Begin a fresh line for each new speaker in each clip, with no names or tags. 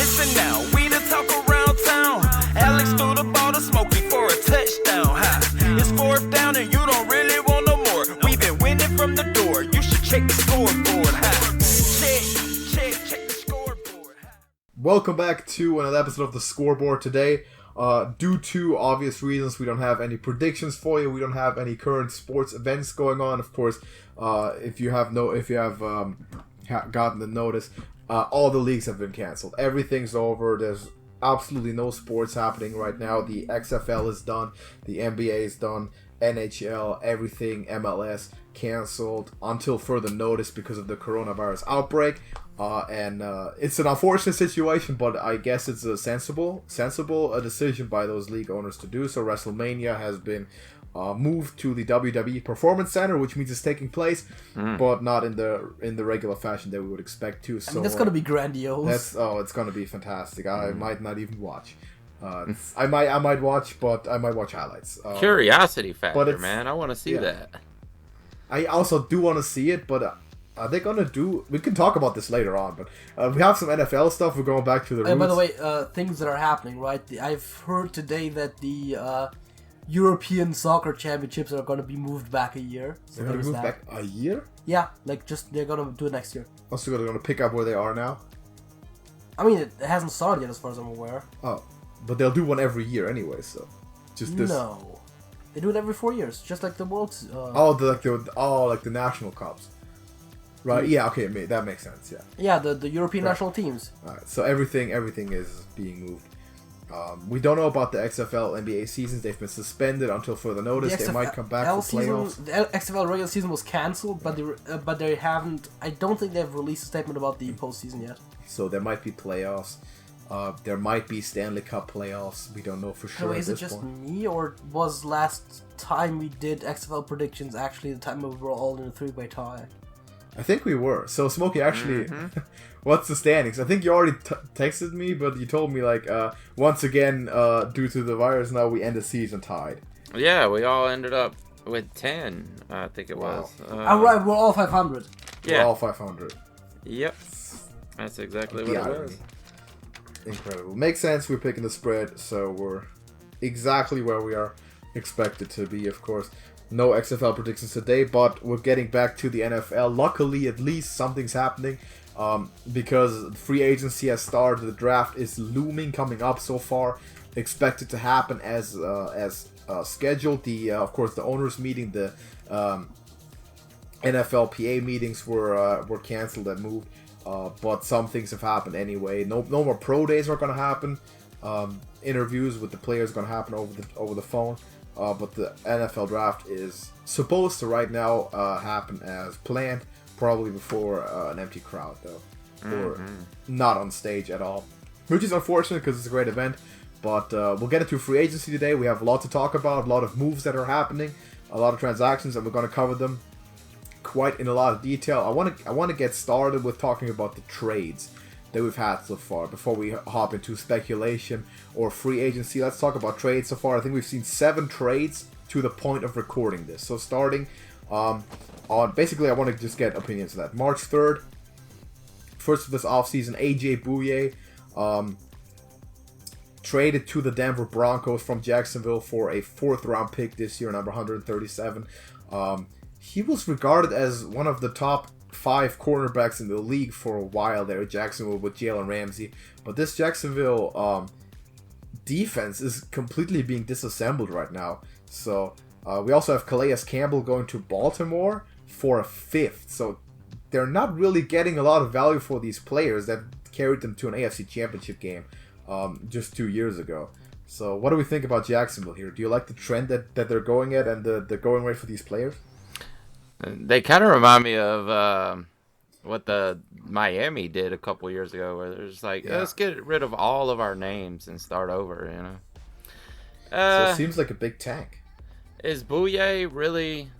Listen now, we the talk around town. Alex threw the ball to Smokey for a touchdown. It's fourth down and you don't really want no more. We've been winning from the door. You should check the scoreboard. Check the scoreboard.
Welcome back to another episode of the Scoreboard today. Due to obvious reasons, we don't have any predictions for you. We don't have any current sports events going on. Of course, if you have gotten the notice, all the leagues have been canceled. Everything's over. There's absolutely no sports happening right now. The XFL is done. The NBA is done. NHL, everything, MLS canceled until further notice because of the coronavirus outbreak. And it's an unfortunate situation, but I guess it's a sensible decision by those league owners to do so. WrestleMania has been moved to the WWE Performance Center, which means it's taking place, but not in the regular fashion that we would expect to. So
that's gonna be grandiose.
It's gonna be fantastic. I might not even watch. I might watch, but I might watch highlights.
Curiosity factor, man. I want to see that.
I also do want to see it, but are they gonna do? We can talk about this later on, but we have some NFL stuff. We're going back to the roots.
By the way, things that are happening, right? I've heard today that the European Soccer Championships are going to be moved back a year. So
they're going to move back a year?
Yeah, they're going to do it next year.
Also, they're going to pick up where they are now?
I mean, it hasn't started yet as far as I'm aware.
Oh, but they'll do one every year anyway, so just this.
No, they do it every 4 years, just like the World's.
Like the national cups, right? Yeah, okay, that makes sense. Yeah.
Yeah, the European national teams.
All right, so everything is being moved. We don't know about the XFL NBA seasons. They've been suspended until further notice. They might come back for playoffs.
The XFL regular season was cancelled, but they haven't. I don't think they've released a statement about the postseason yet.
So there might be playoffs. There might be Stanley Cup playoffs. We don't know for sure.
Is it just me, or was last time we did XFL predictions actually the time we were all in a three-way tie?
I think we were. So Smokey, actually, what's the standings? I think you already texted me, but you told me once again, due to the virus, now we end the season tied.
Yeah, we all ended up with 10. I think it was.
All right, we're all 500.
Yeah,
we're all 500.
Yep, that's exactly what it was.
Incredible. Makes sense. We're picking the spread, so we're exactly where we are expected to be. Of course. No XFL predictions today, but we're getting back to the NFL. Luckily, at least something's happening because free agency has started. The draft is looming, coming up so far. Expected to happen as scheduled. Of course, the owners' meeting, the NFLPA meetings were canceled and moved, but some things have happened anyway. No more pro days are going to happen. Interviews with the players are going to happen over the phone. But the NFL draft is supposed to right now happen as planned, probably before an empty crowd though, or not on stage at all, which is unfortunate because it's a great event. But we'll get into free agency today. We have a lot to talk about, a lot of moves that are happening, a lot of transactions, and we're going to cover them quite in a lot of detail. I want to get started with talking about the trades that we've had so far before we hop into speculation or free agency. Let's talk about trades so far. I think we've seen 7 trades to the point of recording this. So starting on basically, I want to just get opinions of that. March 3rd, first of this offseason, AJ Bouye traded to the Denver Broncos from Jacksonville for a 4th round pick this year, number 137. He was regarded as one of the top 5 cornerbacks in the league for a while there at Jacksonville with Jalen Ramsey. But this Jacksonville defense is completely being disassembled right now. So we also have Calais Campbell going to Baltimore for a 5th. So they're not really getting a lot of value for these players that carried them to an AFC Championship game just 2 years ago. So what do we think about Jacksonville here? Do you like the trend that they're going at and the going rate for these players?
They kind of remind me of what the Miami did a couple years ago, where they're just like, let's get rid of all of our names and start over, you know?
So it seems like a big tank.
Is Bouye really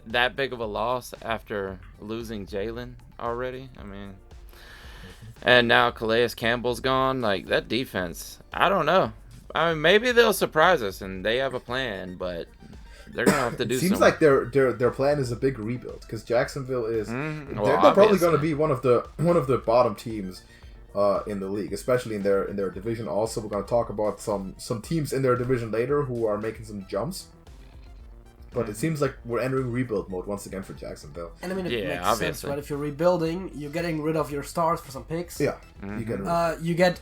that big of a loss after losing Jalen already? I mean, and now Calais Campbell's gone. Like, that defense, I don't know. I mean, maybe they'll surprise us and they have a plan, but they're gonna have to do.
Seems like their plan is a big rebuild because Jacksonville is they're probably going to be one of the bottom teams in the league, especially in their division. Also, we're going to talk about some teams in their division later who are making some jumps. But it seems like we're entering rebuild mode once again for Jacksonville.
And I mean, it makes
obviously.
sense, right? If you're rebuilding, you're getting rid of your stars for some picks.
Yeah,
you get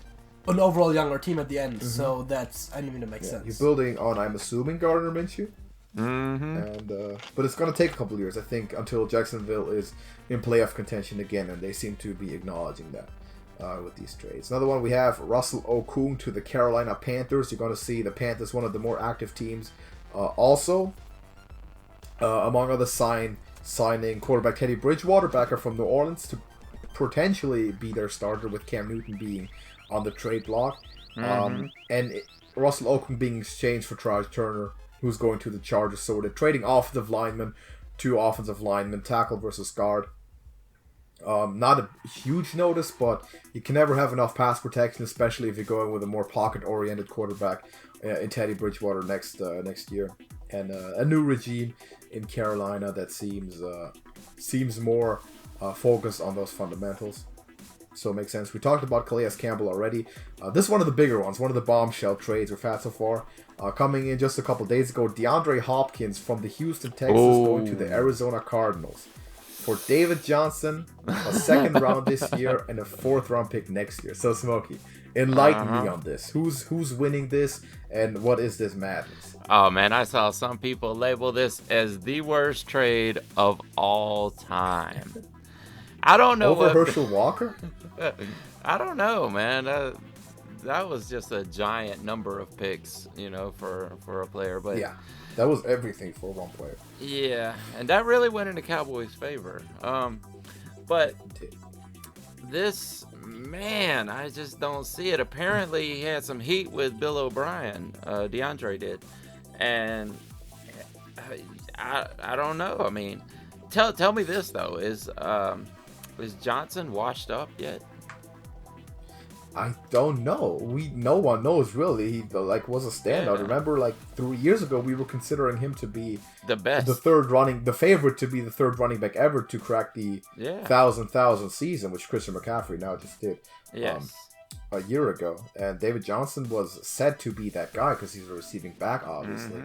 an overall younger team at the end, so I mean, it makes sense.
You're building on, I'm assuming, Gardner Minshew. And but it's going to take a couple of years, I think, until Jacksonville is in playoff contention again, and they seem to be acknowledging that with these trades. Another one we have, Russell Okung to the Carolina Panthers. You're going to see the Panthers, one of the more active teams. Also, among others, signing quarterback Teddy Bridgewater, backer from New Orleans, to potentially be their starter, with Cam Newton being on the trade block. Russell Okung being exchanged for Travis Turner, who's going to the Chargers. So they're trading offensive linemen to offensive linemen, tackle versus guard. Not a huge notice, but you can never have enough pass protection, especially if you're going with a more pocket-oriented quarterback in Teddy Bridgewater next year. And a new regime in Carolina that seems more focused on those fundamentals. So it makes sense. We talked about Calais Campbell already. This is one of the bigger ones, one of the bombshell trades we've had so far. Coming in just a couple days ago, DeAndre Hopkins from the Houston Texans going to the Arizona Cardinals for David Johnson, a second round this year, and a fourth round pick next year. So Smokey, enlighten me on this. Who's winning this, and what is this madness?
Oh man, I saw some people label this as the worst trade of all time. I don't know.
Over Herschel Walker?
I don't know, man. That was just a giant number of picks, for a player. But
yeah, that was everything for one player.
Yeah, and that really went into Cowboys' favor. But this, man, I just don't see it. Apparently, he had some heat with Bill O'Brien. DeAndre did, and I don't know. I mean, tell me this though: is Johnson washed up yet?
I don't know. No one knows really. He was a standout.
Yeah.
Remember, 3 years ago, we were considering him to be
the best,
the favorite to be the third running back ever to crack the 1,000 season, which Christian McCaffrey now just did.
Yes.
A year ago, and David Johnson was said to be that guy because he's a receiving back, obviously.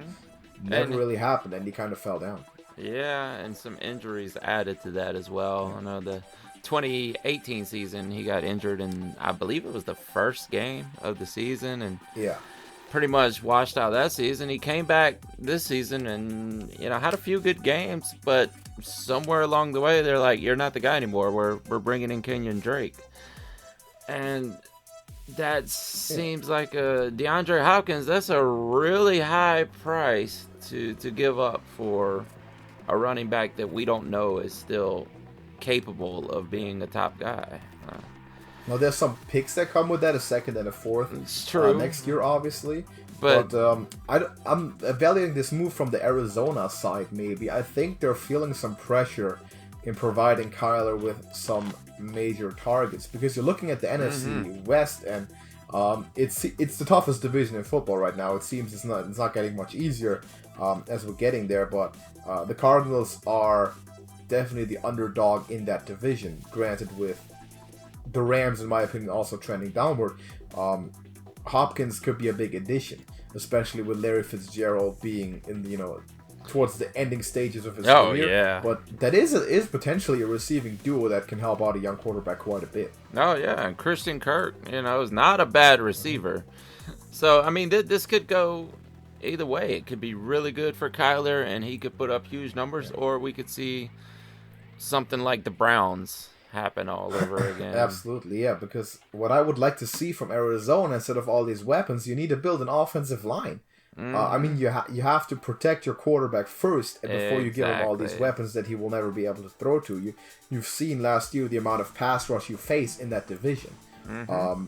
Never really happened, and he kind of fell down.
Yeah, and some injuries added to that as well. I know the 2018 season, he got injured in, I believe it was the first game of the season, and pretty much washed out that season. He came back this season and, had a few good games, but somewhere along the way, they're like, you're not the guy anymore. We're bringing in Kenyon Drake. And that seems like a DeAndre Hopkins. That's a really high price to give up for a running back that we don't know is still capable of being a top guy.
Now, there's some picks that come with that, a second and a fourth.
It's true.
Next year, obviously. But I'm evaluating this move from the Arizona side, maybe. I think they're feeling some pressure in providing Kyler with some major targets, because you're looking at the NFC West, and it's the toughest division in football right now. It seems it's not getting much easier as we're getting there, but the Cardinals are definitely the underdog in that division. Granted, with the Rams, in my opinion, also trending downward, Hopkins could be a big addition, especially with Larry Fitzgerald being in towards the ending stages of his career.
Yeah.
But that is potentially a receiving duo that can help out a young quarterback quite a bit.
Oh, yeah. And Christian Kirk, is not a bad receiver. So, I mean, this could go either way. It could be really good for Kyler, and he could put up huge numbers, or we could see something like the Browns happen all over again.
Absolutely, yeah. Because what I would like to see from Arizona, instead of all these weapons, you need to build an offensive line. I mean, you have to protect your quarterback first before you give him all these weapons that he will never be able to throw to. You've seen last year the amount of pass rush you face in that division.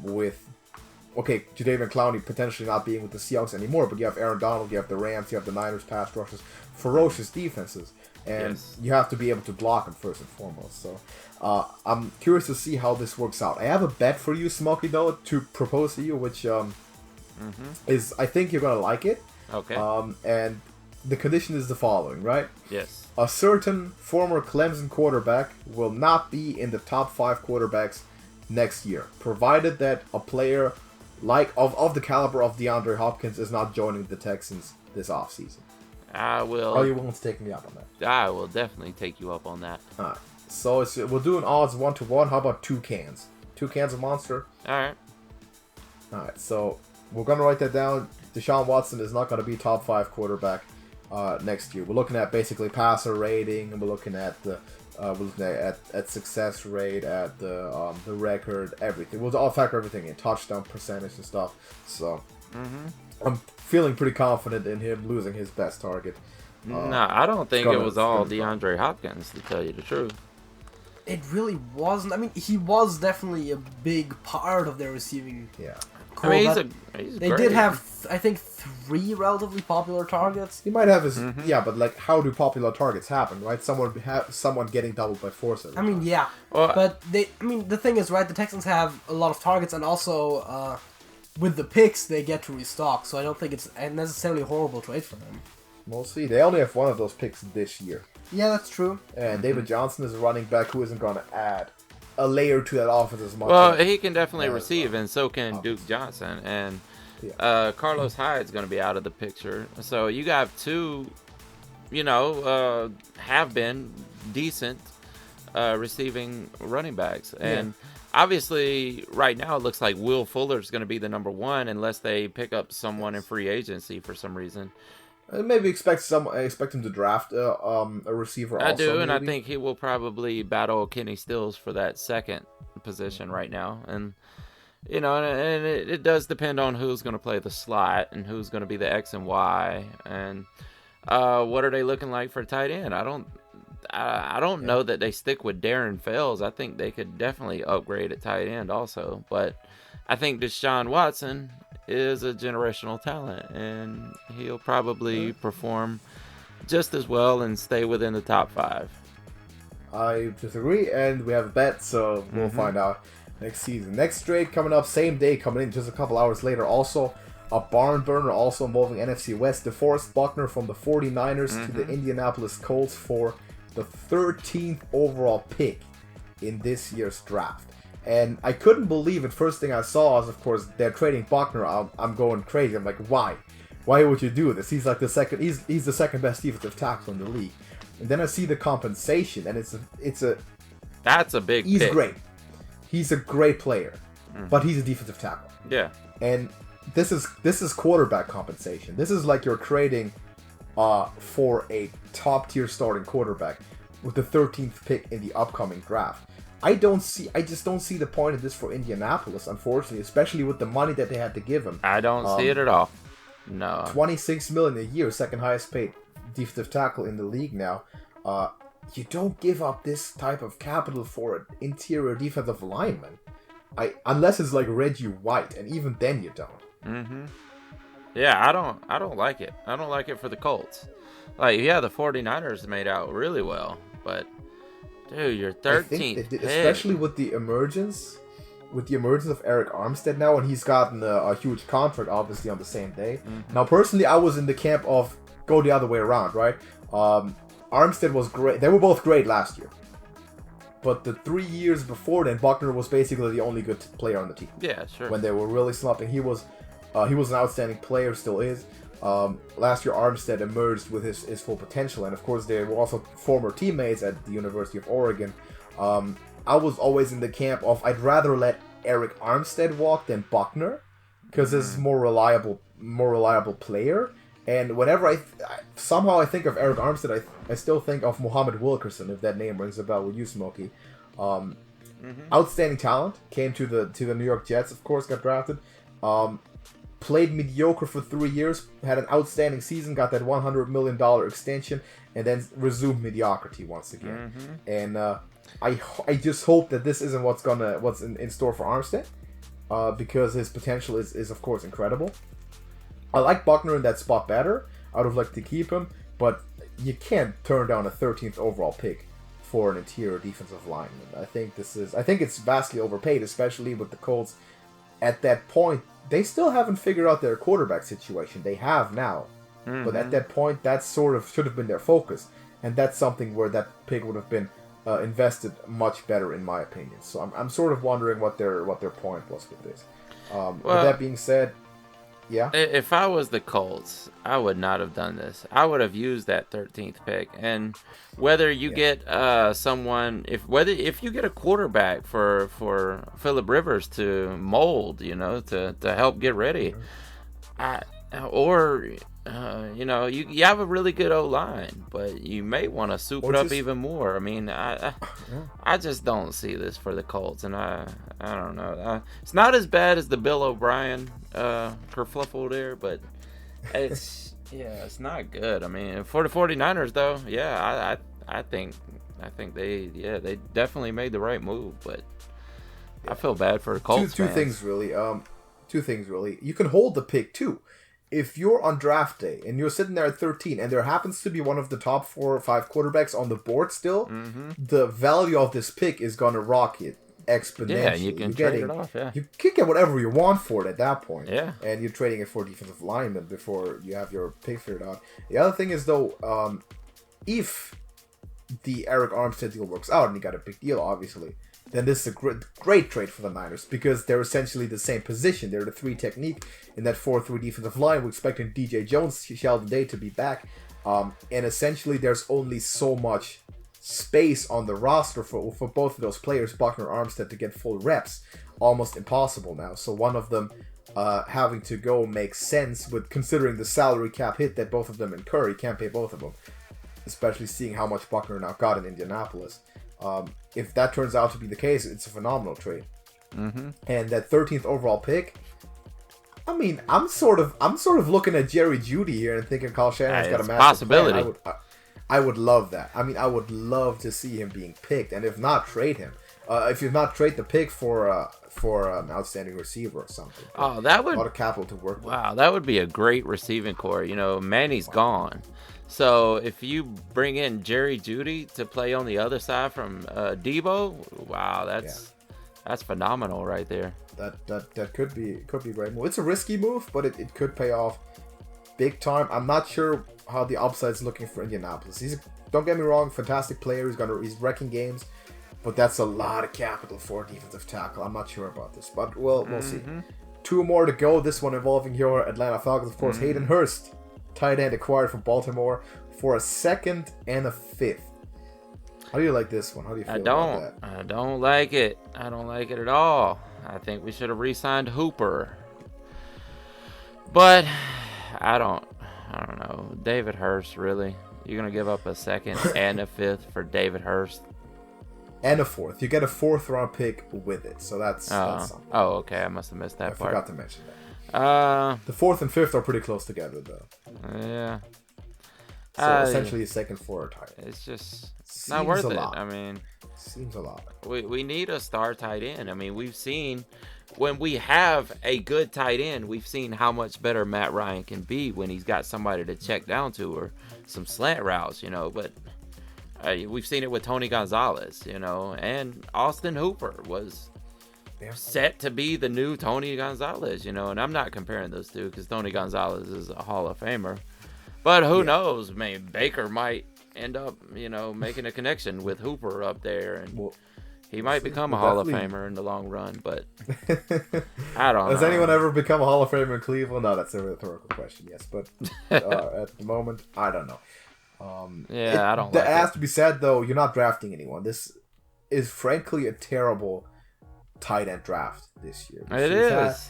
With Jadeveon Clowney potentially not being with the Seahawks anymore, but you have Aaron Donald, you have the Rams, you have the Niners pass rushers, ferocious defenses, and you have to be able to block them first and foremost. So I'm curious to see how this works out. I have a bet for you, Smokey, though, to propose to you, which is, I think you're going to like it.
Okay.
And the condition is the following, right?
Yes.
A certain former Clemson quarterback will not be in the top 5 quarterbacks next year, provided that a player like of the caliber of DeAndre Hopkins is not joining the Texans this offseason.
I will.
Are you willing to take me up on that?
I will definitely take you up on that.
All right. So we're doing odds 1-to-1. How about 2 cans? 2 cans of Monster.
All right.
All right. So we're gonna write that down. Deshaun Watson is not gonna be top 5 quarterback next year. We're looking at basically passer rating, and we're looking at at success rate, at the record, everything. We'll all factor everything in, touchdown percentage and stuff. So I'm feeling pretty confident in him losing his best target.
No, I don't think it was all DeAndre Hopkins, to tell you the truth.
It really wasn't. I mean, he was definitely a big part of their receiving.
Yeah.
I mean, he's
they
great.
did have, I think, 3 relatively popular targets.
He might have his but like, how do popular targets happen, right? Someone getting doubled by 4.
I mean, yeah,
Well,
but the thing is, right? The Texans have a lot of targets, and also with the picks, they get to restock. So I don't think it's a necessarily horrible trade for them.
We'll see. They only have one of those picks this year.
Yeah, that's true.
And David Johnson is a running back who isn't going to add a layer to that offense as much.
Well, he can definitely receive, and so can Duke Johnson. And
Yeah.
Carlos Hyde's going to be out of the picture. So you got 2, have been decent receiving running backs. And obviously, right now, it looks like Will Fuller's going to be the number 1 unless they pick up someone in free agency for some reason.
Maybe expect him to draft a receiver.
I
also,
do, and I
maybe.
think he will probably battle Kenny Stills for that second position right now. And and it does depend on who's going to play the slot and who's going to be the X and Y, and what are they looking like for tight end. I don't know that they stick with Darren Fells. I think they could definitely upgrade at tight end also, but I think Deshaun Watson is a generational talent, and he'll probably perform just as well and stay within the top 5.
I disagree, and we have a bet, so we'll find out next season. Next trade coming up, same day, coming in just a couple hours later. Also, a barn burner, also involving NFC West. DeForest Buckner from the 49ers to the Indianapolis Colts for the 13th overall pick in this year's draft. And I couldn't believe it. First thing I saw is, of course, they're trading Buckner. I'm going crazy. I'm like, why? Why would you do this? He's like the second. He's the second best defensive tackle in the league. And then I see the compensation, and
That's a big.
He's
pick.
great. He's a great player, but he's a defensive tackle.
Yeah.
And this is quarterback compensation. This is like you're trading for a top tier starting quarterback with the 13th pick in the upcoming draft. I just don't see the point of this for Indianapolis, unfortunately, especially with the money that they had to give him.
I don't see it at all. No.
$26 million a year, second highest paid defensive tackle in the league now. You don't give up this type of capital for an interior defensive lineman, unless it's like Reggie White, and even then you don't.
Yeah, I don't like it. I don't like it for the Colts. Like, yeah, the 49ers made out really well, but dude, you're 13th pick.
Especially with the emergence of Eric Armstead now, and he's gotten a huge contract, obviously, on the same day. Now, personally, I was in the camp of go the other way around, right? Armstead was great. They were both great last year. But the 3 years before then, Buckner was basically the only good player on the team.
Yeah, sure.
When they were really slumping, he was an outstanding player, still is. Last year, Armstead emerged with his full potential, and of course, they were also former teammates at the University of Oregon. I was always in the camp of I'd rather let Eric Armstead walk than Buckner, because this is more reliable player. And whenever I think of Eric Armstead, I still think of Muhammad Wilkerson, if that name rings a bell with you, Smokey. Outstanding talent, came to the New York Jets, of course, got drafted. Played mediocre for 3 years, had an outstanding season, got that $100 million extension, and then resumed mediocrity once again. And I just hope that this isn't what's in store for Armstead, because his potential is of course incredible. I like Buckner in that spot better. I would like to keep him, but you can't turn down a 13th overall pick for an interior defensive lineman. I think it's vastly overpaid, especially with the Colts. At that point, they still haven't figured out their quarterback situation. They have now, but at that point, that sort of should have been their focus, and that's something where that pick would have been invested much better, in my opinion. So I'm sort of wondering what their point was with this. With that being said, yeah.
If I was the Colts, I would not have done this. I would have used that 13th pick, and whether you get someone, if you get a quarterback for Phillip Rivers to mold, to help get ready, you have a really good O-line, but you may want to soup it up even more. I mean, I just don't see this for the Colts, and I don't know. It's not as bad as the Bill O'Brien kerfluffle there, but it's not good. I mean, for the 49ers though, I think they definitely made the right move, but I feel bad for the Colts.
Two things really. You can hold the pick too. If you're on draft day and you're sitting there at 13 and there happens to be one of the top 4 or 5 quarterbacks on the board still, the value of this pick is going to rocket exponentially. Yeah,
you can trade it off, yeah.
You can get whatever you want for it at that point.
Yeah.
And you're trading it for defensive linemen before you have your pick figured out. The other thing is, though, if the Eric Armstead deal works out, and he got a big deal, obviously, then this is a great trade for the Niners because they're essentially the same position. They're the 3 technique in that 4-3 defensive line. We're expecting DJ Jones, Sheldon Day to be back. And essentially there's only so much space on the roster for both of those players, Buckner and Armstead, to get full reps. Almost impossible now. So one of them having to go makes sense with considering the salary cap hit that both of them incur. You can't pay both of them, especially seeing how much Buckner now got in Indianapolis. If that turns out to be the case, it's a phenomenal trade. And that 13th overall pick, I mean, I'm sort of looking at Jerry Jeudy here and thinking Kyle Shanahan's got a massive
possibility.
Plan. I would love that. I mean, I would love to see him being picked, and if not, trade him. If you've not trade the pick for an outstanding receiver or something.
Oh, that would
a lot of capital to work with.
Wow, that would be a great receiving core. Manny's gone. So if you bring in Jerry Jeudy to play on the other side from Debo, wow, that's phenomenal right there.
That could be a great move. It's a risky move, but it could pay off big time. I'm not sure how the upside's looking for Indianapolis. Don't get me wrong, fantastic player. He's wrecking games, but that's a lot of capital for a defensive tackle. I'm not sure about this, but we'll see. 2 more to go. This one involving your Atlanta Falcons, of course. Hayden Hurst, tight end acquired from Baltimore for a 2nd and a 5th. How do you like this one? How do you feel about that?
I don't like it. I don't like it at all. I think we should have re-signed Hooper. But I don't know. David Hurst, really? You're going to give up a 2nd and a 5th for David Hurst?
And a 4th. You get a 4th round pick with it. So that's something.
Oh, okay. I must have missed that part.
I forgot to mention that. The 4th and 5th are pretty close together, though.
Yeah.
So essentially a 2nd, 4 tight end.
It's just not worth it. I mean,
seems a lot.
We need a star tight end. I mean, we've seen when we have a good tight end, we've seen how much better Matt Ryan can be when he's got somebody to check down to or some slant routes, But we've seen it with Tony Gonzalez, and Austin Hooper was set to be the new Tony Gonzalez, And I'm not comparing those two because Tony Gonzalez is a Hall of Famer. But who knows? I mean, Baker might end up, making a connection with Hooper up there, and he might become a Hall of Famer in the long run. But I don't know.
Has anyone ever become a Hall of Famer in Cleveland? No, that's a rhetorical question. Yes, but at the moment, I don't know.
I don't.
That has to be said, though. You're not drafting anyone. This is frankly a terrible tight end draft this year.
It is.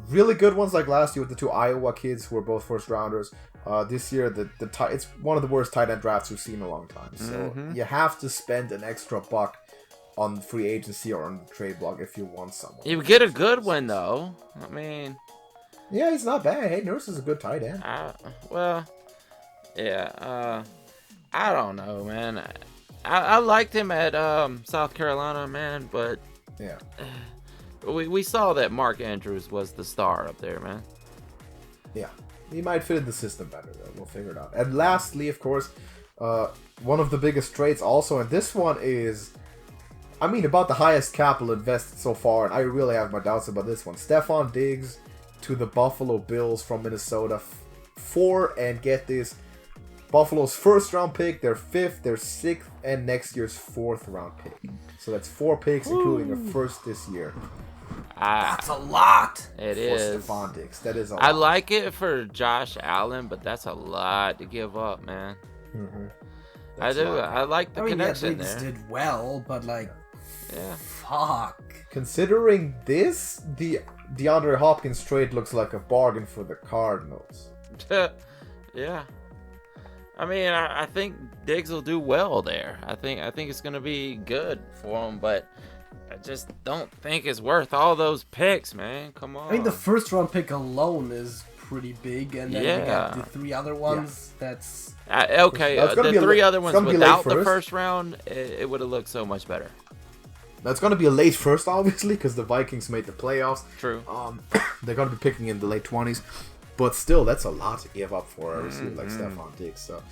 Really good ones like last year with the 2 Iowa kids who were both first rounders. This year, it's one of the worst tight end drafts we've seen in a long time. So you have to spend an extra buck on free agency or on the trade block if you want someone.
You get a good one, though. I mean...
Yeah, he's not bad. Hey, Nurse is a good tight end.
I don't know, man. I liked him at South Carolina, man, but...
Yeah.
We saw that Mark Andrews was the star up there, man.
Yeah. He might fit in the system better, though. We'll figure it out. And lastly, of course, one of the biggest trades also, and this one is, about the highest capital invested so far, and I really have my doubts about this one. Stephon Diggs to the Buffalo Bills from Minnesota for, and get this, Buffalo's first round pick, their 5th, their 6th, and next year's 4th round pick. So that's 4 picks, including a first this year.
That's a lot.
It
For
is.
Stephon Diggs. That is a lot.
I like it for Josh Allen, but that's a lot to give up, man. I do. I like the connection
Diggs
there.
did well, but like,
Yeah.
fuck.
Considering this, the DeAndre Hopkins trade looks like a bargain for the Cardinals.
Yeah. I mean, I think Diggs will do well there. I think it's going to be good for him, but I just don't think it's worth all those picks, man. Come on.
I mean, the first round pick alone is pretty big, and then we got the 3 other ones. That's
okay. The 3 other ones without the first round, it would have looked so much better.
Now, it's going to be a late first, obviously, because the Vikings made the playoffs.
True.
They're going to be picking in the late 20s. But still, that's a lot to give up for a receiver like Stephon Diggs. So,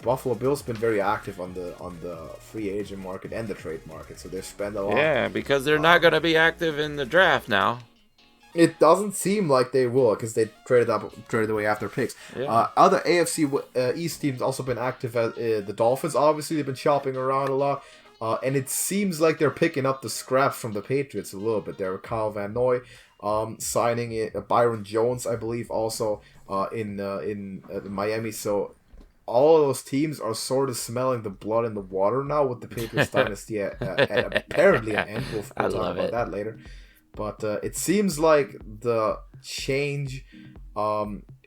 Buffalo Bills been very active on the free agent market and the trade market. So they've spent a lot.
Yeah, because they're not going to be active in the draft now.
It doesn't seem like they will, because they traded away after picks.
Yeah.
Other AFC East teams also been active. The Dolphins, obviously, they've been shopping around a lot. And it seems like they're picking up the scraps from the Patriots a little bit. There were Kyle Van Noy signing Byron Jones, I believe, also in Miami. So all of those teams are sort of smelling the blood in the water now with the Patriots dynasty at apparently an end. We'll talk about that later. But it seems like the change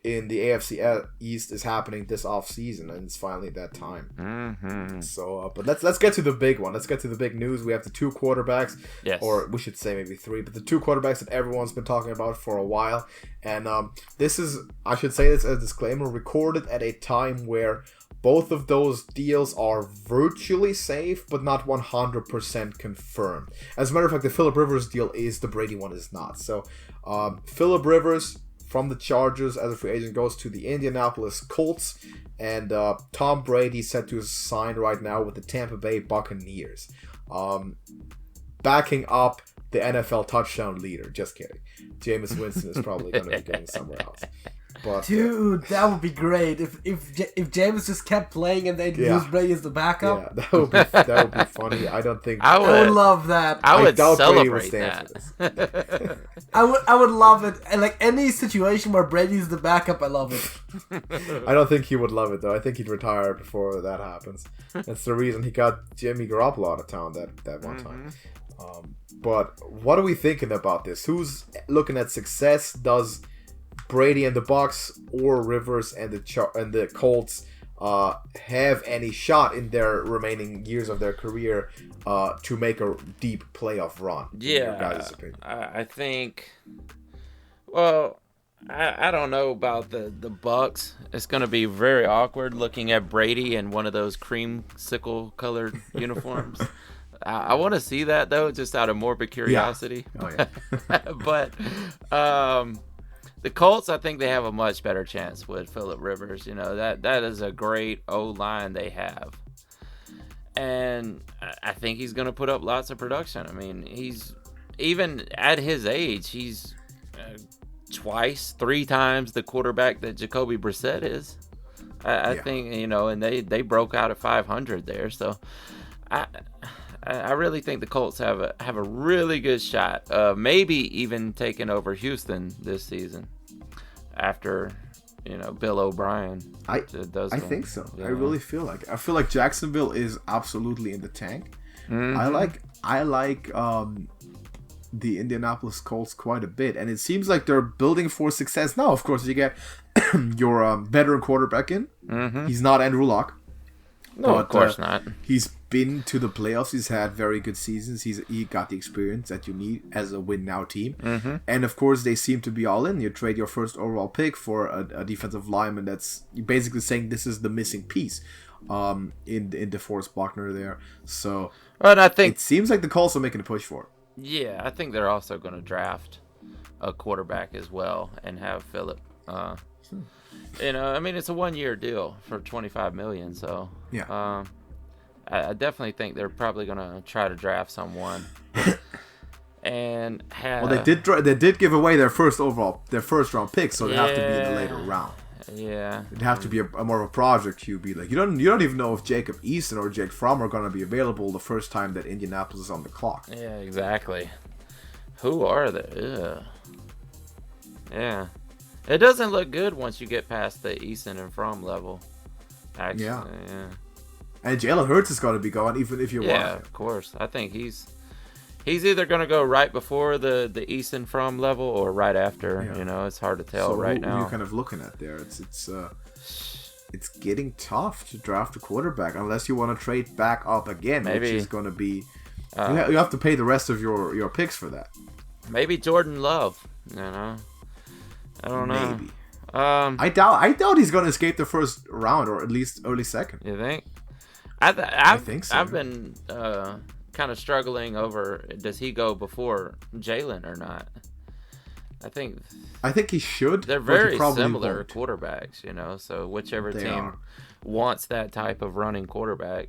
in the AFC East is happening this offseason, and it's finally that time.
Mm-hmm.
So, but let's get to the big one. Let's get to the big news. We have the 2 quarterbacks, or we should say maybe 3, but the 2 quarterbacks that everyone's been talking about for a while. And this is, I should say this as a disclaimer, recorded at a time where both of those deals are virtually safe, but not 100% confirmed. As a matter of fact, the Phillip Rivers deal is, the Brady one is not. So, Phillip Rivers from the Chargers as a free agent goes to the Indianapolis Colts, and Tom Brady set to sign right now with the Tampa Bay Buccaneers, backing up the NFL touchdown leader. Just kidding. Jameis Winston is probably going to be going somewhere else. But,
dude, that would be great if Jameis just kept playing and they'd use Brady as the backup.
Yeah, that would be funny. I don't think
I would love that.
I would
doubt
celebrate
Brady would
that.
I would love it. And like any situation where Brady's the backup, I love it.
I don't think he would love it though. I think he'd retire before that happens. That's the reason he got Jimmy Garoppolo out of town that one time. But what are we thinking about this? Who's looking at success? Does Brady and the Bucs or Rivers and the Colts have any shot in their remaining years of their career to make a deep playoff run?
Yeah,
in your guys' opinion?
I think. Well, I don't know about the Bucs. It's going to be very awkward looking at Brady in one of those creamsicle colored uniforms. I want to see that though, just out of morbid curiosity.
Yeah. Oh yeah.
But the Colts, I think they have a much better chance with Phillip Rivers. You know, that is a great O-line they have. And I think he's going to put up lots of production. I mean, he's, even at his age, he's 3 times the quarterback that Jacoby Brissett is. I think, you know, and they broke out at 500 there. So I really think the Colts have a really good shot of maybe even taking over Houston this season after, you know, Bill O'Brien.
I think so. Yeah. I really feel like Jacksonville is absolutely in the tank. Mm-hmm. I like the Indianapolis Colts quite a bit, and it seems like they're building for success now. Of course, you get your veteran quarterback in. Mm-hmm. He's not Andrew Luck.
No, of course not.
He's been to the playoffs. He's had very good seasons. He got the experience that you need as a win-now team. Mm-hmm. And, of course, they seem to be all in. You trade your first overall pick for a defensive lineman that's basically saying this is the missing piece in DeForest Buckner there. So,
but I think
it seems like the Colts are making a push for it.
Yeah, I think they're also going to draft a quarterback as well and have Phillip. You know, I mean, it's a 1-year deal for $25 million, so
yeah.
I definitely think they're probably going to try to draft someone. And have,
well, they did give away their first round pick, so they have to be in the later round.
Yeah.
It'd have to be a more of a project QB. Like you don't even know if Jacob Eason or Jake Fromm are going to be available the first time that Indianapolis is on the clock.
Yeah, exactly. Who are they? Ugh. Yeah. It doesn't look good once you get past the Eason and Fromm level. Actually, yeah.
And Jalen Hurts is going to be gone, even if you want.
Yeah, of course. I think he's either going to go right before the Eason Fromm level or right after.
Yeah.
You know, it's hard to tell
so
right
who
now.
You're kind of looking at there. It's getting tough to draft a quarterback unless you want to trade back up again,
Maybe,
which is going to be. You have to pay the rest of your picks for that.
Maybe Jordan Love. You know, I don't know.
Maybe.
I
doubt he's going to escape the first round or at least early second.
You think? I
think so.
I've been kind of struggling over does he go before Jalen or not? I think
he should.
They're very similar quarterbacks, you know. So whichever team wants that type of running quarterback,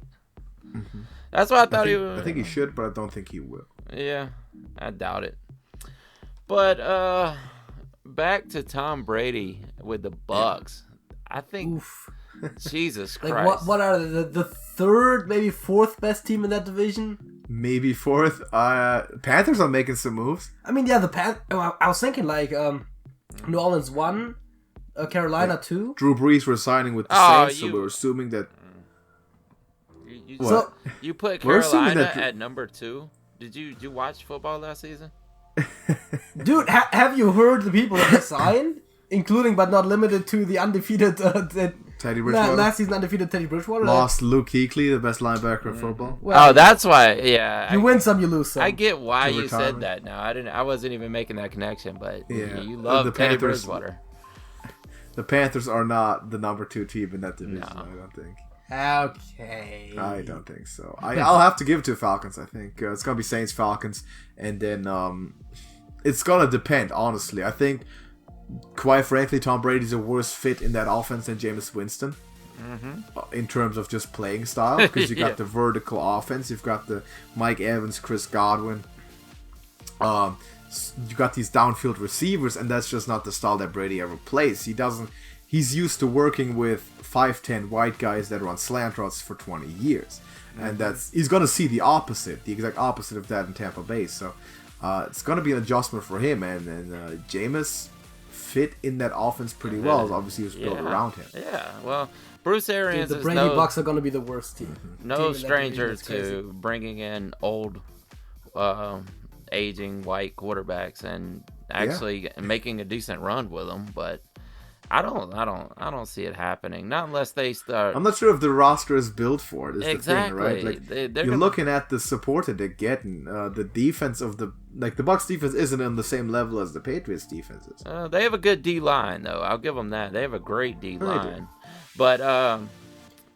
that's what I thought he would.
I think he should, but I don't think he will.
Yeah, I doubt it. But back to Tom Brady with the Bucs. I think. Oof. Jesus Christ!
Like what are the third, maybe fourth best team in that division?
Maybe fourth. Panthers are making some moves.
I mean, yeah, I was thinking like New Orleans 1, Carolina 2.
Drew Brees were signing with the Saints, so we're assuming that.
You put Carolina at number 2. Did you watch football last season?
Dude, have you heard the people that they signed? Including but not limited to the undefeated
Teddy Bridgewater.
Last season undefeated Teddy Bridgewater.
Lost Luke Kuechly, the best linebacker in football.
Well, that's why. Yeah,
you win some, you lose some.
I get why you said that. Now I wasn't even making that connection, but you love Teddy Bridgewater.
The Panthers are not the number 2 team in that division. No. I don't think.
Okay.
I don't think so. I'll have to give it to Falcons. I think it's gonna be Saints Falcons, and then it's gonna depend. Honestly, I think. Quite frankly, Tom Brady's a worse fit in that offense than Jameis Winston in terms of just playing style, because you got the vertical offense, you've got the Mike Evans, Chris Godwin, you got these downfield receivers, and that's just not the style that Brady ever plays. He's used to working with 5'10" white guys that run slant routes for 20 years, and he's gonna see the exact opposite of that in Tampa Bay. So it's gonna be an adjustment for him, and Jameis fit in that offense pretty well. Obviously, it was built around him.
Yeah, well, Bruce Arians
the Brady Bucs are going to be the worst team.
No stranger to bringing in old, aging white quarterbacks and actually making a decent run with them. But I don't see it happening. Not unless they start.
I'm not sure if the roster is built for it.
Exactly.
The thing, right? Like you're looking at the support that they're getting. The defense of the Bucs defense isn't on the same level as the Patriots defense is.
They have a good D line though. I'll give them that. They have a great D line, but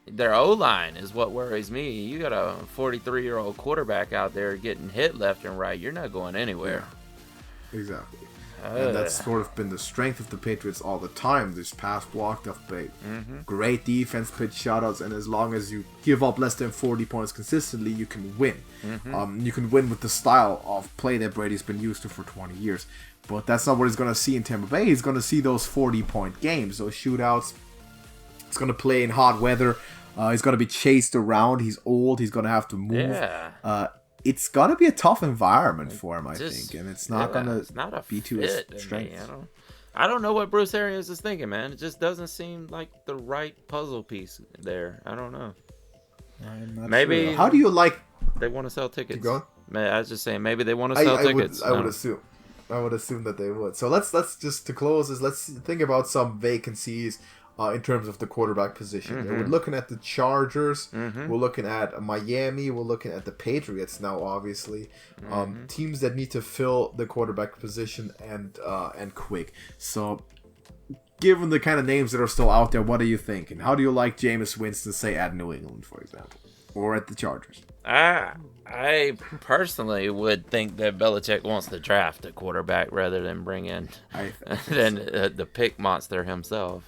their O line is what worries me. You got a 43-year-old quarterback out there getting hit left and right. You're not going anywhere.
Yeah. Exactly. And that's sort of been the strength of the Patriots all the time. This pass blocked off by great defense, pitch shutouts, and as long as you give up less than 40 points consistently, you can win. You can win with the style of play that Brady's been used to for 20 years. But that's not what he's going to see in Tampa Bay. He's going to see those 40-point games, those shootouts. He's going to play in hot weather. He's going to be chased around. He's old. He's going to have to move.
Yeah.
It's gonna be a tough environment for him, I think, and it's not gonna be to his strength.
I don't know what Bruce Arians is thinking, man. It just doesn't seem like the right puzzle piece there. I don't know. Maybe
sure. How do you like?
They want to sell tickets.
Keep going?
I was just saying, maybe they want to sell tickets.
I would assume that they would. So let's just to close this. Let's think about some vacancies. In terms of the quarterback position. We're looking at the Chargers. We're looking at Miami. We're looking at the Patriots now, obviously. Teams that need to fill the quarterback position and quick. So, given the kind of names that are still out there, what are you thinking? How do you like Jameis Winston, say, at New England, for example? Or at the Chargers?
I personally would think that Belichick wants to draft a quarterback rather than bring in the pick monster himself.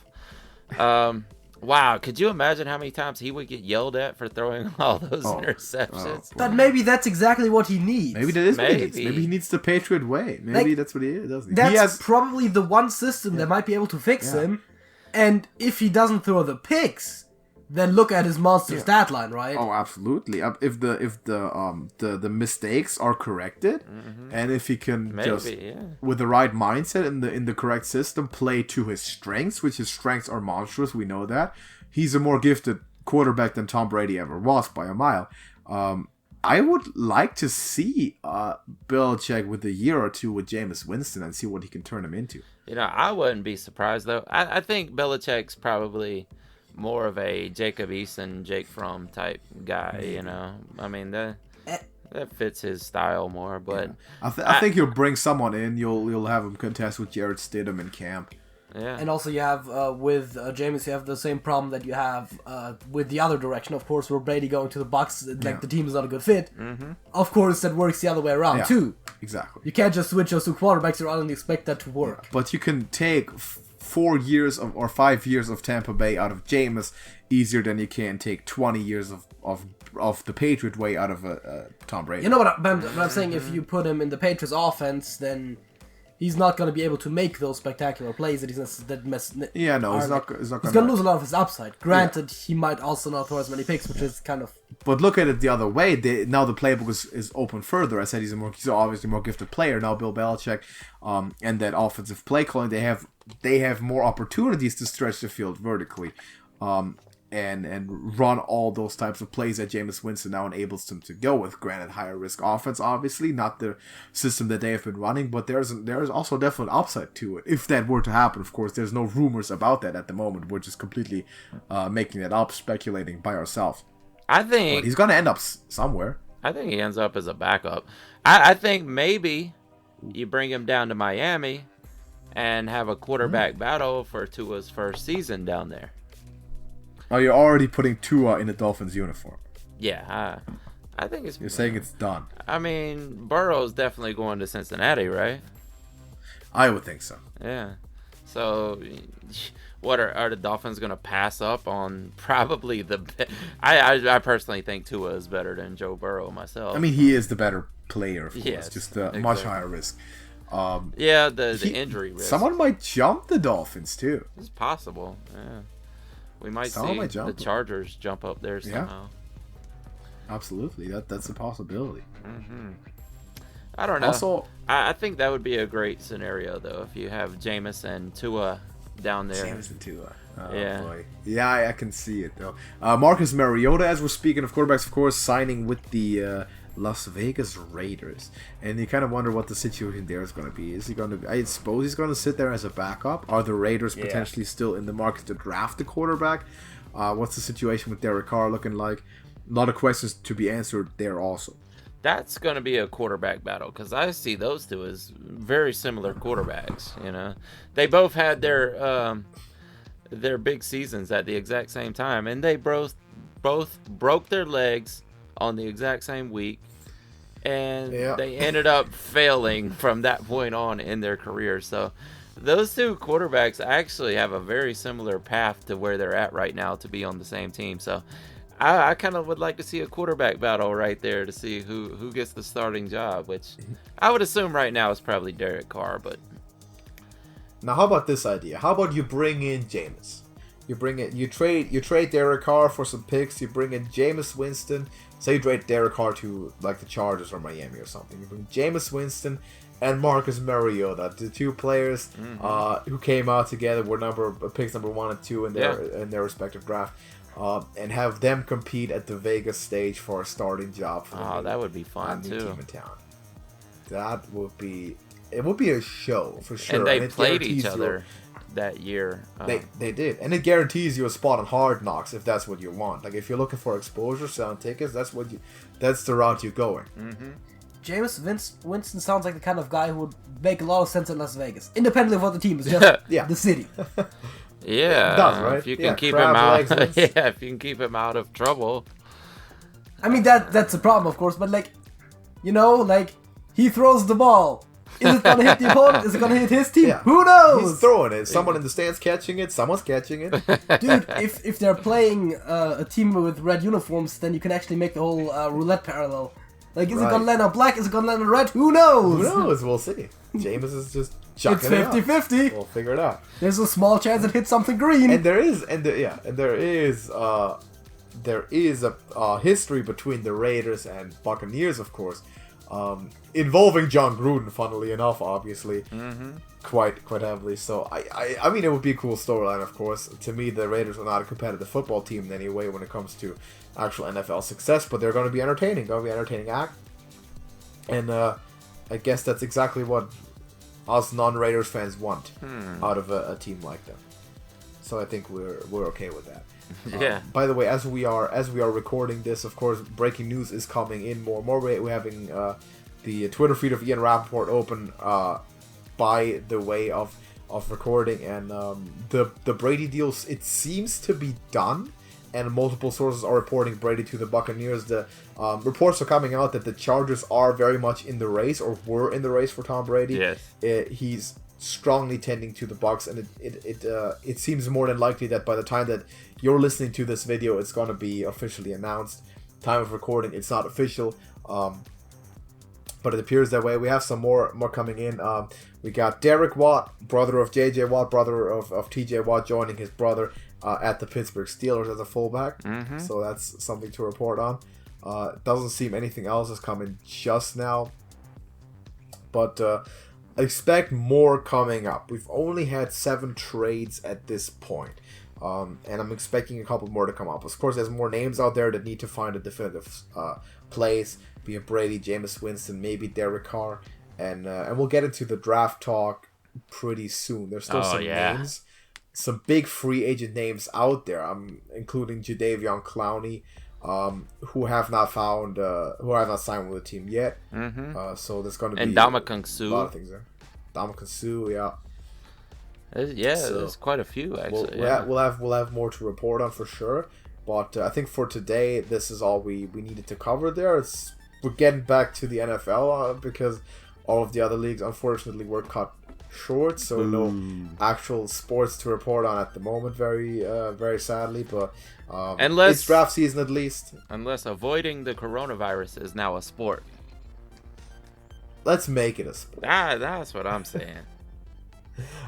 Wow, could you imagine how many times he would get yelled at for throwing all those interceptions?
But maybe that's exactly what he needs.
Maybe that is what he needs. Maybe he needs the Patriot way. Maybe that's what he does.
That's probably the one system that might be able to fix him. And if he doesn't throw the picks, then look at his monster stat line, right?
Oh, absolutely. If the mistakes are corrected, and if he can with the right mindset in the correct system, play to his strengths, which his strengths are monstrous, we know that. He's a more gifted quarterback than Tom Brady ever was by a mile. I would like to see Belichick with a year or two with Jameis Winston and see what he can turn him into.
I wouldn't be surprised, though. I think Belichick's probably more of a Jacob Eason, Jake Fromm type guy, I mean, that fits his style more, but...
Yeah. I think you'll bring someone in, you'll have him contest with Jarrett Stidham in camp.
Yeah.
And also you have, with Jameis, you have the same problem that you have with the other direction, of course, where Brady going to the Bucs, the team is not a good fit. Of course, that works the other way around, too.
Exactly.
You can't just switch those two quarterbacks around and expect that to work.
Yeah. But you can take 4 years or 5 years of Tampa Bay out of Jameis easier than you can take 20 years of the Patriot way out of Tom Brady.
You know what I'm saying? If you put him in the Patriots offense, then he's not going to be able to make those spectacular plays that he's going to lose a lot of his upside. Granted, he might also not throw as many picks, which is kind of...
But look at it the other way. Now the playbook is open further. I said he's obviously a more gifted player. Now Bill Belichick and that offensive play calling, they have more opportunities to stretch the field vertically. And run all those types of plays that Jameis Winston now enables them to go with. Granted, higher risk offense, obviously, not the system that they have been running, but there's also definitely an upside to it. If that were to happen, of course, there's no rumors about that at the moment. We're just completely making that up, speculating by ourselves.
I think...
But he's going to end up somewhere.
I think he ends up as a backup. I think maybe you bring him down to Miami and have a quarterback battle for Tua's first season down there.
Oh, you're already putting Tua in a Dolphins uniform.
Yeah, I think it's...
You're saying it's done.
I mean, Burrow's definitely going to Cincinnati, right?
I would think so.
Yeah. So, what are the Dolphins going to pass up on probably the... I personally think Tua is better than Joe Burrow myself.
I mean, he is the better player, of course.
Yes,
just a much higher risk.
The injury risk.
Someone might jump the Dolphins, too.
It's possible, yeah. We might see the Chargers jump up there somehow.
Yeah. Absolutely. That's a possibility.
I don't know.
Also,
I think that would be a great scenario, though, if you have Jameis and Tua down there.
Jameis and Tua. Oh,
boy.
Yeah, I can see it, though. Marcus Mariota, as we're speaking of quarterbacks, of course, signing with the Las Vegas Raiders. And you kind of wonder what the situation there is going to be. Is he going to... I suppose he's going to sit there as a backup. Are the Raiders potentially still in the market to draft a quarterback? What's the situation with Derek Carr looking like? A lot of questions to be answered there also.
That's going to be a quarterback battle because I see those two as very similar quarterbacks. They both had their big seasons at the exact same time, and they both broke their legs on the exact same week, and they ended up failing from that point on in their career. So those two quarterbacks actually have a very similar path to where they're at right now to be on the same team. So I kind of would like to see a quarterback battle right there to see who gets the starting job, which I would assume right now is probably Derek Carr. But
now, how about this idea? How about you bring in Jameis? You trade Derek Carr for some picks. You bring in Jameis Winston. Say you trade Derek Carr to like the Chargers or Miami or something. You bring Jameis Winston and Marcus Mariota, the two players who came out together, were picks number 1 and 2 in their respective draft, and have them compete at the Vegas stage for a starting job. For
that would be fun too.
Team in town. That would be. It would be a show for sure.
And they played each other that year.
They did, and it guarantees you a spot on Hard Knocks if that's what you want. Like if you're looking for exposure, selling tickets, that's the route you're going.
Jameis Winston sounds like the kind of guy who would make a lot of sense in Las Vegas, independently of what the team is, just the city.
Yeah,
it does, right?
If you can keep him out, if you can keep him out of trouble.
I mean that's a problem, of course, but he throws the ball. Is it gonna hit the opponent? Is it gonna hit his team?
Yeah.
Who knows?
He's throwing it. Someone in the stands catching it. Someone's catching it.
Dude, if they're playing a team with red uniforms, then you can actually make the whole roulette parallel. Like, is it gonna land on black? Is it gonna land on red? Who knows?
Who knows? We'll see. Jameis is just chucking
It's 50-50.
We'll figure it out.
There's a small chance it hits something green.
And there is a history between the Raiders and Buccaneers, of course, involving John Gruden. Funnily enough, obviously, quite heavily. So I mean, it would be a cool storyline. Of course, to me, the Raiders are not a competitive football team in any way when it comes to actual NFL success, but they're going to be entertaining. Going to be an entertaining act, and I guess that's exactly what us non-Raiders fans want out of a team like them. So I think we're okay with that.
Yeah.
By the way, as we are recording this, of course, breaking news is coming in more and more. We're having the Twitter feed of Ian Rappaport open by the way of recording, and the Brady deals, it seems to be done, and multiple sources are reporting Brady to the Buccaneers. The reports are coming out that the Chargers are very much in the race, or were in the race for Tom Brady.
Yes.
He's strongly tending to the Bucs, and it seems more than likely that by the time that you're listening to this video, it's going to be officially announced. Time of recording, it's not official, but it appears that way. We have some more coming in. We got Derek Watt, brother of JJ Watt, brother of TJ Watt, joining his brother at the Pittsburgh Steelers as a fullback. So that's something to report on. Doesn't seem anything else is coming just now, but expect more coming up. We've only had 7 trades at this point, and I'm expecting a couple more to come up. Of course, there's more names out there that need to find a definitive place, be it Brady, Jameis Winston, maybe Derek Carr, and we'll get into the draft talk pretty soon. There's still some names, some big free agent names out there. I'm including Jadeveon Clowney, who have not signed with the team yet. So there's going to be
and Ndamukong Suh.
A lot of things there. Ndamukong Suh, yeah. So
there's quite a few actually.
We'll have more to report on for sure. But I think for today, this is all we needed to cover there. We're getting back to the NFL because all of the other leagues, unfortunately, were cut short. So no actual sports to report on at the moment, very sadly. But it's draft season at least.
Unless avoiding the coronavirus is now a sport.
Let's make it a sport.
That's what I'm saying.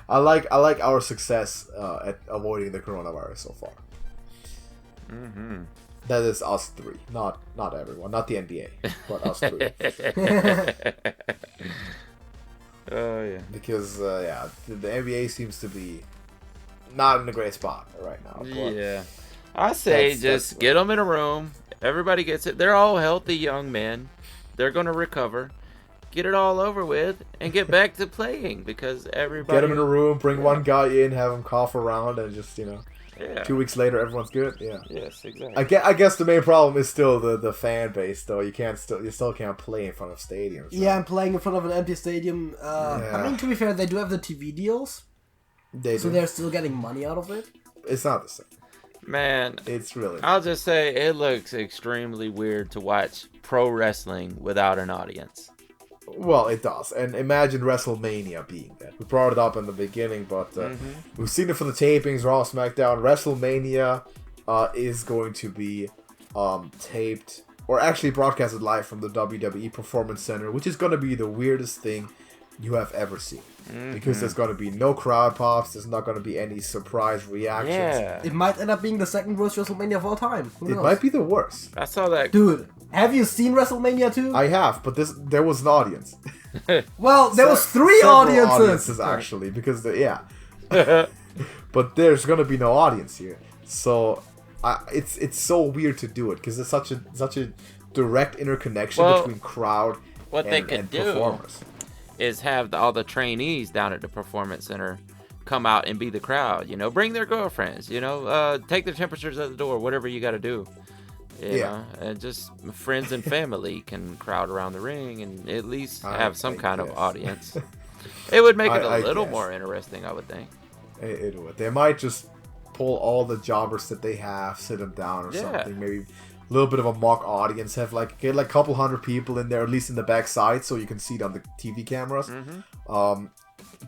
I like our success at avoiding the coronavirus so far. That is us 3, not everyone, not the NBA, but us 3.
Oh yeah.
Because the NBA seems to be not in a great spot right now.
Yeah. I say just get them in a room. Everybody gets it. They're all healthy young men. They're gonna recover. Get it all over with and get back to playing because everybody.
Get them in a room, bring one guy in, have him cough around, and just 2 weeks later everyone's good. Yeah.
Yes, exactly.
I guess the main problem is still the fan base though. You still can't play in front of stadiums.
So. Yeah, and playing in front of an empty stadium. I mean, to be fair, they do have the TV deals, so they're still getting money out of it.
It's not the same.
Man,
it's really.
I'll just say it looks extremely weird to watch pro wrestling without an audience.
Well, it does, and imagine WrestleMania being that. We brought it up in the beginning, but we've seen it for the tapings, Raw, SmackDown. WrestleMania is going to be taped, or actually broadcasted live from the WWE Performance Center, which is going to be the weirdest thing you have ever seen. Because there's going to be no crowd pops, there's not going to be any surprise reactions.
Yeah.
It might end up being the second worst WrestleMania of all time. Who knows?
It might be the worst.
I saw that.
Dude, have you seen WrestleMania 2?
I have, but there was an audience.
Well, there was 3 audiences
actually, because but there's going to be no audience here. So it's so weird to do it because there's such a direct interconnection between crowd and performers.
Is have all the trainees down at the Performance Center come out and be the crowd, bring their girlfriends, take their temperatures at the door, whatever you got to do, you know, and just friends and family can crowd around the ring and at least have some kind of audience. It would make it a little more interesting, I would think.
It would. They might just pull all the jobbers that they have, sit them down or something, maybe. A little bit of a mock audience, get a couple hundred people in there, at least in the back side, so you can see it on the TV cameras.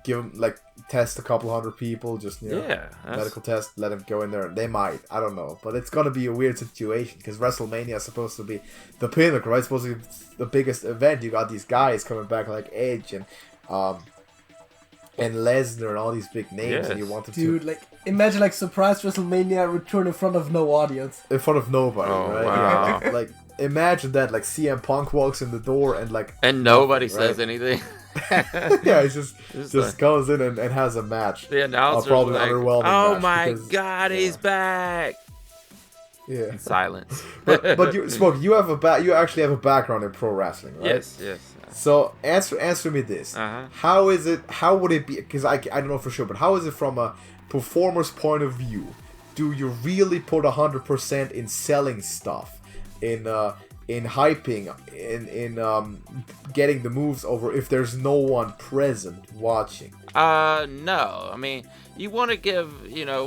Give them test a couple hundred people, just medical test, let them go in there. They might, I don't know, but it's gonna be a weird situation because WrestleMania is supposed to be the pinnacle, right? It's supposed to be the biggest event. You got these guys coming back like Edge and and Lesnar and all these big names, and you wanted
Dude, like, imagine, like, surprise WrestleMania return in front of no audience.
in front of nobody, right?
Wow.
Yeah, like, imagine that, like, CM Punk walks in the door and, like...
And nobody
nothing, right?
says anything.
Yeah, he just
like-
comes in and has a match.
The announcer's
Probably
like,
underwhelming
oh
match
my
because-
god, he's back!
Yeah.
Silence.
But you, Smoke, you actually have a background in pro wrestling, right?
Yes.
So answer me this:
Uh-huh.
How would it be? Because I don't know for sure, but how is it from a performer's point of view? Do you really put 100% in selling stuff, in hyping, in getting the moves over if there's no one present watching?
No. I mean, you want to give,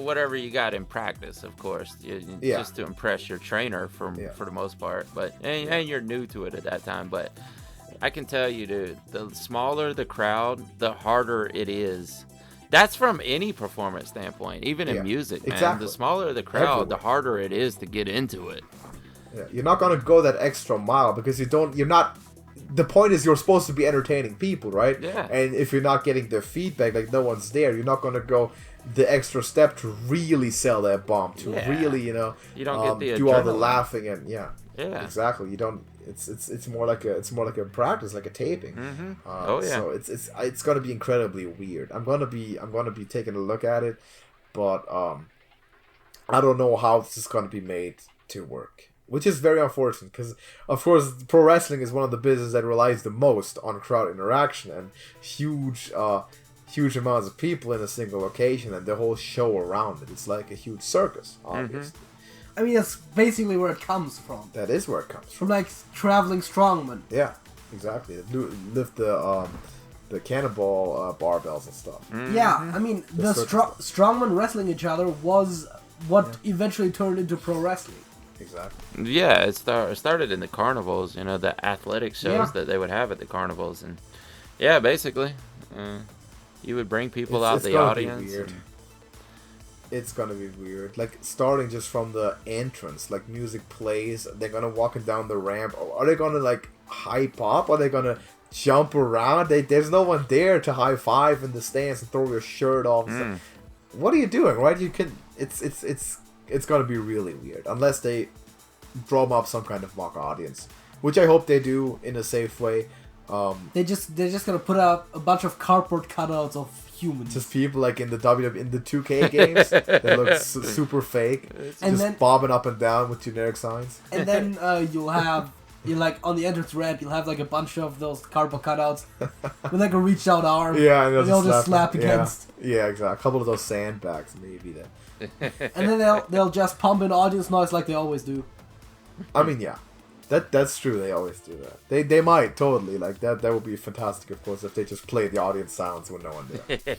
whatever you got in practice, of course, just to impress your trainer for the most part. But and you're new to it at that time. But I can tell you, dude, the smaller the crowd, the harder it is. That's from any performance standpoint, even in music, man.
Exactly.
The smaller the crowd,
Everywhere.
the harder it is to get into it.
Yeah, you're not gonna go that extra mile because you're not. The point is you're supposed to be entertaining people, right?
Yeah.
And if you're not getting the feedback, like no one's there, you're not gonna go the extra step to really sell that bomb, to really,
You don't get the
do all the
adrenaline.
laughing and
Yeah.
exactly. You don't. It's more like a practice, like a taping.
Mm-hmm.
So it's gonna be incredibly weird. I'm gonna be taking a look at it, but I don't know how this is gonna be made to work. Which is very unfortunate because, of course, pro wrestling is one of the businesses that relies the most on crowd interaction and huge amounts of people in a single location and the whole show around it. It's like a huge circus, obviously.
I mean, that's basically where it comes from.
That is where it comes from.
From, like, traveling strongmen.
Yeah, exactly. Lift the cannonball barbells and stuff.
Yeah, I mean, the strongmen wrestling each other was what eventually turned into pro wrestling.
Exactly.
Yeah, it started in the carnivals, the athletic shows that they would have at the carnivals. And yeah, basically, you would bring people out the audience.
It's gonna be weird. Like, starting just from the entrance, like, music plays, they're gonna walking down the ramp. Are they gonna, like, hype up? Are they gonna jump around? There's no one there to high five in the stands and throw your shirt off. What are you doing, right? You can. It's gonna be really weird unless they drum up some kind of mock audience, which I hope they do in a safe way.
They're just gonna put out a bunch of cardboard cutouts of humans.
Just people like in the 2K games that look super fake,
And
just
then-
bobbing up and down with generic signs.
And then you'll have, like, on the entrance ramp, you'll have, like, a bunch of those cardboard cutouts with, like, a reached out arm.
Yeah, and
they'll just slap
them.
against.
Yeah, exactly. A couple of those sandbags, maybe. That.
And then they'll just pump in audience noise like they always do.
I mean, yeah, that's true. They always do that. They might totally like that. That would be fantastic, of course, if they just play the audience sounds when no one there.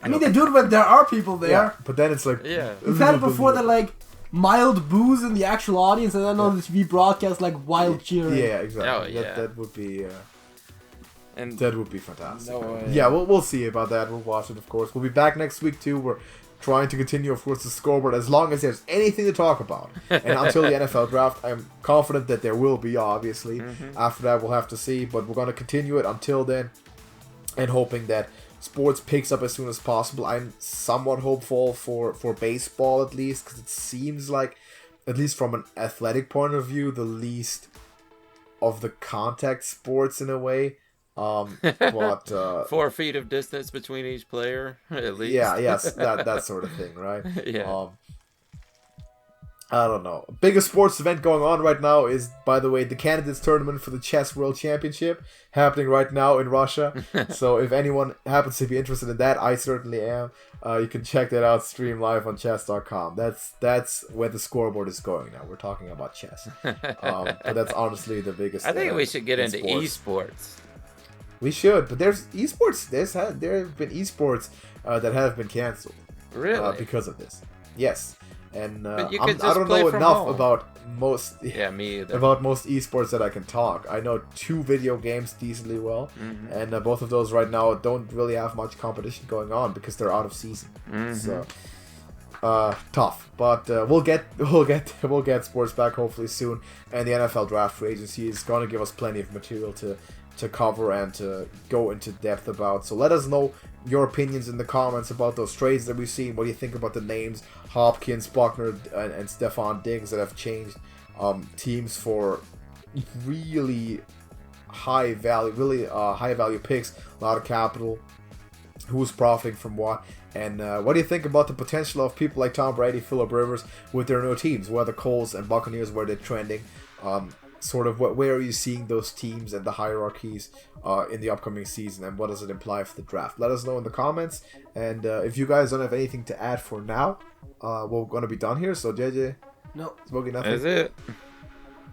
I mean, they do it when there are people there.
Yeah, but then it's like
We've had it before that, like, mild boos in the actual audience, and then on the TV broadcast, like, wild cheering.
Yeah, exactly.
Oh, yeah.
That would be.
And
That would be fantastic.
No way.
Yeah, we'll see about that. We'll watch it, of course. We'll be back next week too. We're trying to continue, of course, the scoreboard as long as there's anything to talk about. And until the NFL draft, I'm confident that there will be, obviously. After that, we'll have to see. But we're going to continue it until then and hoping that sports picks up as soon as possible. I'm somewhat hopeful for baseball, at least, because it seems like, at least from an athletic point of view, the least of the contact sports in a way. But
4 feet of distance between each player, at least.
that sort of thing, right?
Yeah.
I don't know. Biggest sports event going on right now is, by the way, the candidates tournament for the Chess World Championship happening right now in Russia. So if anyone happens to be interested in that, I certainly am. You can check that out, stream live on chess.com. That's where the scoreboard is going now. We're talking about chess. But that's honestly the biggest.
I think we should get into
sports.
esports.
We should, but there's esports. There have been esports that have been canceled.
Really?
Because of this. Yes. And
But you
I
could
don't
just play
know
from
enough
home.
about most
Yeah, me either.
about most esports that I can talk. I know 2 video games decently well, and both of those right now don't really have much competition going on because they're out of season. So tough, but we'll get sports back hopefully soon, and the NFL draft free agency is going to give us plenty of material to cover and to go into depth about. So let us know your opinions in the comments about those trades that we've seen. What do you think about the names Hopkins, Buckner, and Stephon Diggs that have changed teams for really high value picks, a lot of capital, who's profiting from what, and what do you think about the potential of people like Tom Brady, Phillip Rivers with their new teams, where the Colts and Buccaneers, where they're trending, sort of where are you seeing those teams and the hierarchies in the upcoming season, and what does it imply for the draft? Let us know in the comments, and if you guys don't have anything to add for now, we're going to be done here. So JJ,
no,
Smokey, nothing.
That's it.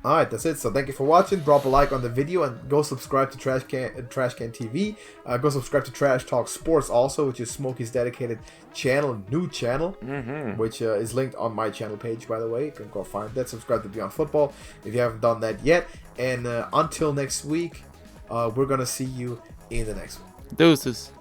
Alright, that's it. So thank you for watching. Drop a like on the video and go subscribe to Trash Can TV. Go subscribe to Trash Talk Sports also, which is Smokey's dedicated channel, new channel, which is linked on my channel page, by the way. You can go find that. Subscribe to Beyond Football if you haven't done that yet. And until next week, we're going to see you in the next one.
Deuces.